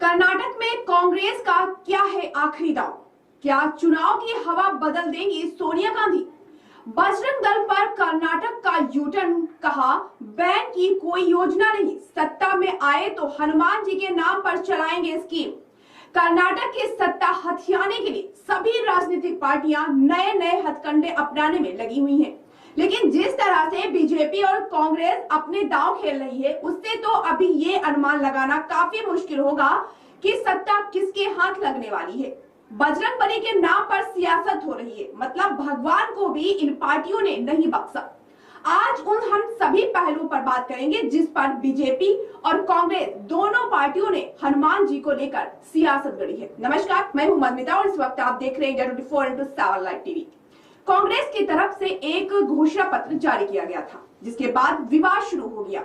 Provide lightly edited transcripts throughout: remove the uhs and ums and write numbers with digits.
कर्नाटक में कांग्रेस का क्या है आखिरी दांव? क्या चुनाव की हवा बदल देंगी सोनिया गांधी? बजरंग दल पर कर्नाटक का यूटर्न, कहा बैन की कोई योजना नहीं, सत्ता में आए तो हनुमान जी के नाम पर चलाएंगे स्कीम। कर्नाटक की सत्ता हथियाने के लिए सभी राजनीतिक पार्टियां नए नए हथकंडे अपनाने में लगी हुई हैं। लेकिन जिस तरह से बीजेपी और कांग्रेस अपने दांव खेल रही है, उससे तो अभी ये अनुमान लगाना काफी मुश्किल होगा कि सत्ता किसके हाथ लगने वाली है। बजरंग बली के नाम पर सियासत हो रही है, मतलब भगवान को भी इन पार्टियों ने नहीं बख्शा। आज हम सभी पहलुओं पर बात करेंगे जिस पर बीजेपी और कांग्रेस दोनों पार्टियों ने हनुमान जी को लेकर सियासत गढ़ी है। नमस्कार, मैं हूं मधुमिता और इस वक्त आप देख रहे हैं 24x7 लाइव टीवी। कांग्रेस की तरफ से एक घोषणा पत्र जारी किया गया था, जिसके बाद विवाद शुरू हो गया।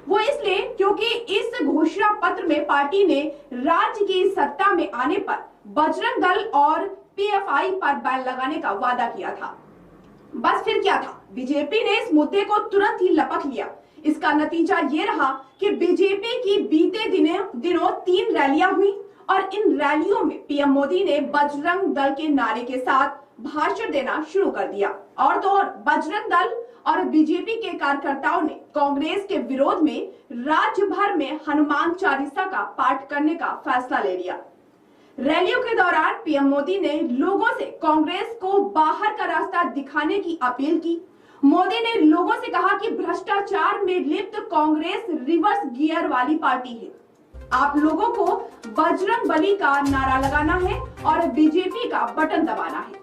वो इसलिए क्योंकि इस घोषणा पत्र में पार्टी ने राज्य की सत्ता में आने पर बजरंग दल और पीएफआई पर बैन लगाने का वादा किया था। बस फिर क्या था, बीजेपी ने इस मुद्दे को तुरंत ही लपक लिया। इसका नतीजा ये रहा कि बीजेपी की बीते दिनों 3 रैलियां हुई और इन रैलियों में पीएम मोदी ने बजरंग दल के नारे के साथ भाषण देना शुरू कर दिया। और तो और बजरंग दल और बीजेपी के कार्यकर्ताओं ने कांग्रेस के विरोध में राज्य भर में हनुमान चालीसा का पाठ करने का फैसला ले लिया। रैलियों के दौरान पीएम मोदी ने लोगों से कांग्रेस को बाहर का रास्ता दिखाने की अपील की। मोदी ने लोगों से कहा कि भ्रष्टाचार में लिप्त कांग्रेस रिवर्स गियर वाली पार्टी है। आप लोगों को बजरंग बली का नारा लगाना है और बीजेपी का बटन दबाना है।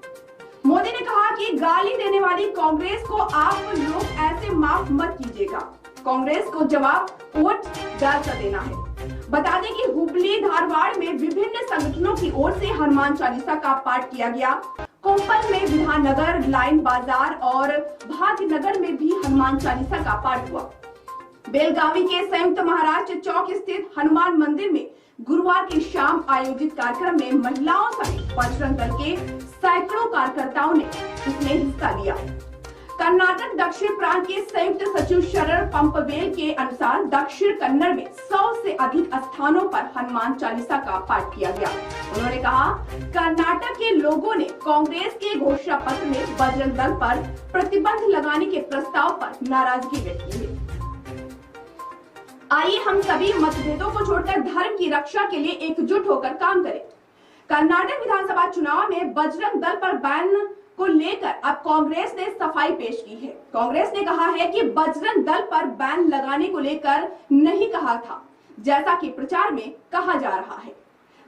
मोदी ने कहा कि गाली देने वाली कांग्रेस को आप लोग ऐसे माफ मत कीजिएगा। कांग्रेस को जवाब वोट डालकर देना है। बता दें कि हुबली धारवाड़ में विभिन्न संगठनों की ओर से हनुमान चालीसा का पाठ किया गया। कोंपल में विधाननगर, लाइन बाजार और भाग्यनगर में भी हनुमान चालीसा का पाठ हुआ। बेलगावी के संयुक्त महाराष्ट्र चौक स्थित हनुमान मंदिर में गुरुवार की शाम आयोजित कार्यक्रम में महिलाओं सहित बजरंग दल के सैकड़ों कार्यकर्ताओं ने इसमें हिस्सा लिया। कर्नाटक दक्षिण प्रांत के संयुक्त सचिव शरण पंपवेल के अनुसार दक्षिण कन्नड़ में 100 से अधिक स्थानों पर हनुमान चालीसा का पाठ किया गया। उन्होंने कहा, कर्नाटक के लोगों ने कांग्रेस के घोषणा पत्र में बजरंग दल पर प्रतिबंध लगाने के प्रस्ताव पर नाराजगी व्यक्त की है। आइए हम सभी मतभेदों को छोड़कर धर्म की रक्षा के लिए एकजुट होकर काम करें। कर्नाटक विधानसभा चुनाव में बजरंग दल पर बैन को लेकर अब कांग्रेस ने सफाई पेश की है। कांग्रेस ने कहा है कि बजरंग दल पर बैन लगाने को लेकर नहीं कहा था, जैसा कि प्रचार में कहा जा रहा है।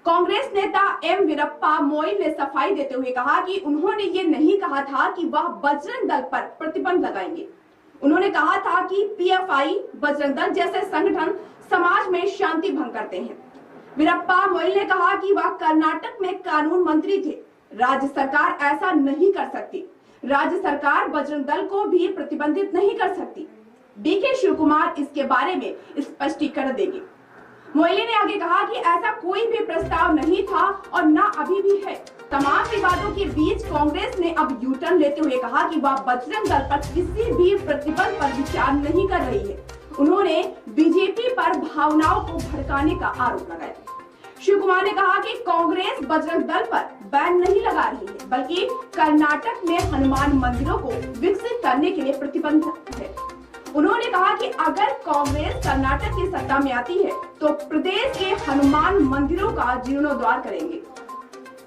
कांग्रेस नेता एम वीरप्पा मोइल ने सफाई देते हुए कहा कि उन्होंने ये नहीं कहा था कि वह बजरंग दल पर प्रतिबंध लगाएंगे। उन्होंने कहा था कि पीएफआई, बजरंग दल जैसे संगठन समाज में शांति भंग करते हैं। वीरप्पा मोइल ने कहा कि वह कर्नाटक में कानून मंत्री थे। राज्य सरकार ऐसा नहीं कर सकती। राज्य सरकार बजरंग दल को भी प्रतिबंधित नहीं कर सकती। डीके शिव कुमार इसके बारे में स्पष्टीकरण देंगे। मोइली ने आगे कहा कि ऐसा कोई भी प्रस्ताव नहीं था और न अभी भी है। तमाम विवादों के बीच कांग्रेस ने अब यूटर्न लेते हुए कहा कि वह बजरंग दल पर किसी भी प्रतिबंध पर विचार नहीं कर रही है। उन्होंने बीजेपी पर भावनाओं को भड़काने का आरोप लगाया। शिव कुमार ने कहा कि कांग्रेस बजरंग दल पर बैन नहीं लगा रही है, बल्कि कर्नाटक में हनुमान मंदिरों को विकसित करने के लिए प्रतिबंध है। उन्होंने कहा कि अगर कांग्रेस कर्नाटक की सत्ता में आती है तो प्रदेश के हनुमान मंदिरों का जीर्णोद्धार करेंगे।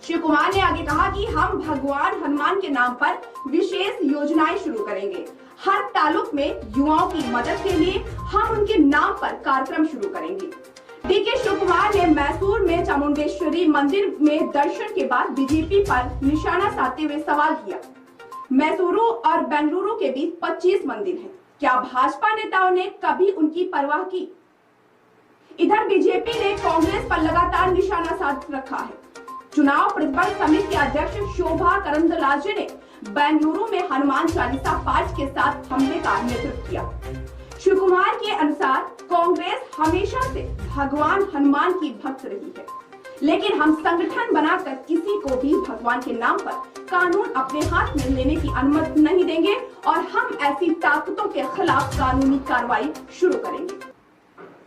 शिव कुमार ने आगे कहा कि हम भगवान हनुमान के नाम पर विशेष योजनाएं शुरू करेंगे। हर तालुक में युवाओं की मदद के लिए हम उनके नाम पर कार्यक्रम शुरू करेंगे। डीके शिव कुमार ने मैसूर में चामुंडेश्वरी मंदिर में दर्शन के बाद बीजेपी पर निशाना साधते हुए सवाल किया। मैसूरू और बेंगलुरु के बीच 25 मंदिर हैं। क्या भाजपा नेताओं ने कभी उनकी परवाह की? इधर बीजेपी ने कांग्रेस पर लगातार निशाना साध रखा है। चुनाव प्रतिबंध समिति के अध्यक्ष शोभा करंदलाजे ने बेंगलुरु में हनुमान चालीसा पाठ के साथ हमले का नेतृत्व किया। शिव कुमार के अनुसार कांग्रेस हमेशा से भगवान हनुमान की भक्त रही है, लेकिन हम संगठन बनाकर किसी को भी भगवान के नाम पर कानून अपने हाथ में लेने की अनुमति नहीं देंगे और हम ऐसी ताकतों के खिलाफ कानूनी कार्रवाई शुरू करेंगे।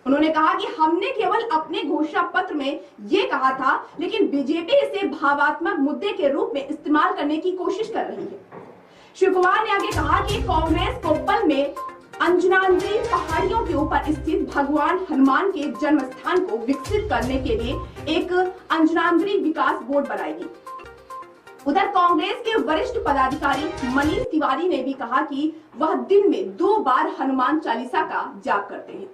उन्होंने कहा कि हमने केवल अपने घोषणा पत्र में ये कहा था, लेकिन बीजेपी इसे भावात्मक मुद्दे के रूप में इस्तेमाल करने की कोशिश कर रही है। श्री कुमार ने आगे कहा कि कांग्रेस को पल में अंजनाद्री पहाड़ियों के ऊपर स्थित भगवान हनुमान के जन्म स्थान को विकसित करने के लिए एक अंजनाद्री विकास बोर्ड बनाएगी। उधर कांग्रेस के वरिष्ठ पदाधिकारी मनीष तिवारी ने भी कहा कि वह दिन में 2 बार हनुमान चालीसा का जाप करते हैं।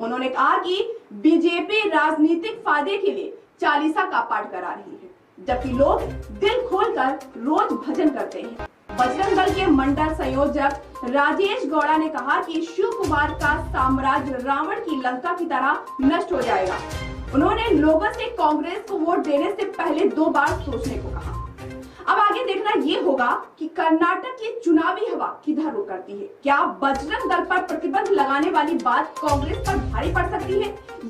उन्होंने कहा कि बीजेपी राजनीतिक फायदे के लिए चालीसा का पाठ करा रही है, जबकि लोग दिल खोलकर रोज भजन करते हैं। बजरंग दल के मंडल संयोजक राजेश गौड़ा ने कहा कि शिव कुमार का साम्राज्य रावण की लंका की तरह नष्ट हो जाएगा। उन्होंने लोगों से कांग्रेस को वोट देने से पहले 2 बार सोचने को कहा। अब आगे देखना ये होगा कि कर्नाटक की चुनावी हवा किधर रुख करती है। क्या बजरंग दल पर प्रतिबंध लगाने वाली बात कांग्रेस पर भारी पड़ सकती है,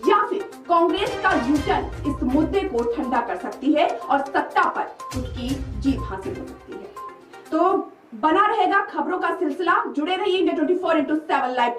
या फिर कांग्रेस का यूटर्न इस मुद्दे को ठंडा कर सकती है और सत्ता पर उसकी जीत हासिल हो सकती है। तो बना रहेगा खबरों का सिलसिला, जुड़े रहिए इंडिया 24/7 लाइव।